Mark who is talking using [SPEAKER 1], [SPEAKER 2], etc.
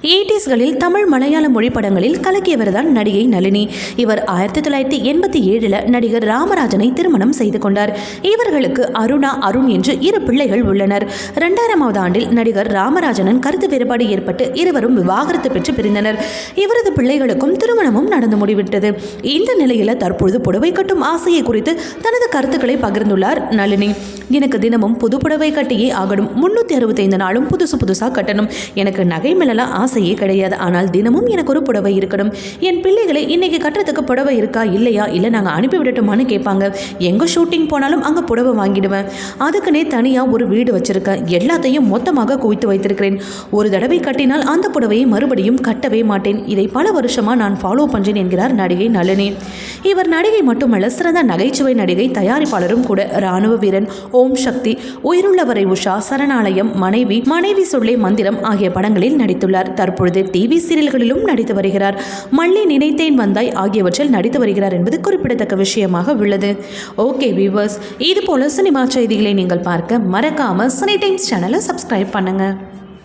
[SPEAKER 1] 80ஸ்களில் தமிழ் மலையாள மொழி படங்களில் கலக்கியவர் தான் நடிகை நளினி. இவர் 1987 நடிகர் ராமராஜனை திருமணம் செய்து கொண்டார். இவர்களுக்கு அருணா, அருண் என்று 2 பிள்ளைகள் உள்ளனர். 2000ஆவது ஆண்டில் நடிகர் ராமராஜனின் கருத்து வேறுபாடு ஏற்பட்டு இருவரும் விவாகரத்து பெற்று பிரிந்தனர். இவரது பிள்ளைகளுக்கும் திருமணமும் நடந்து முடிவிட்டது. இந்த நிலையில் தற்பொழுது புடவை கட்டும் ஆசையை குறித்து தனது கருத்துக்களை பகிர்ந்துள்ளார் நளினி. எனக்கு தினமும் புது புடவை கட்டியே ஆகணும். 365 நாளும் புதுசா கட்டணும். எனக்கு நகை மேலாம் ஆசையே கிடையாது. ஆனால் தினமும் எனக்கு ஒரு புடவை இருக்கணும். என் பிள்ளைகளை இன்னைக்கு கட்டுறதுக்கு புடவை இருக்கா இல்லையா, இல்லை நாங்கள் அனுப்பிவிடட்டுமான்னு கேட்பாங்க. எங்கே ஷூட்டிங் போனாலும் அங்கே புடவை வாங்கிடுவேன். அதுக்குன்னே தனியாக ஒரு வீடு வச்சிருக்கேன். எல்லாத்தையும் மொத்தமாக குவித்து வைத்திருக்கிறேன். ஒரு தடவை கட்டினால் அந்த புடவையை மறுபடியும் கட்டவே மாட்டேன். இதை பல வருஷமாக நான் ஃபாலோ பண்ணுறேன் என்கிறார் நடிகை நளினி. இவர் நடிகை மட்டுமல்ல, சிறந்த நகைச்சுவை நடிகை, தயாரிப்பாளரும் கூட. ராணுவ வீரன், ஓம் சக்தி, உயிருள்ளவரை உஷா, சரணாலயம், மனைவி சொல்லே மந்திரம் ஆகிய படங்களில் நடித்துள்ளார். தற்பொழுது டிவி சீரியல்களிலும் நடித்து வருகிறார். மல்லி, நினைத்தேன் வந்தாய் ஆகியவற்றில் நடித்து வருகிறார் என்பது குறிப்பிடத்தக்க விஷயமாக உள்ளது. ஓகே வியூவர்ஸ், இது போல சினிமா செய்திகளை நீங்கள் பார்க்க மறக்காம சினி டைம்ஸ் சேனலை சப்ஸ்கிரைப் பண்ணுங்க.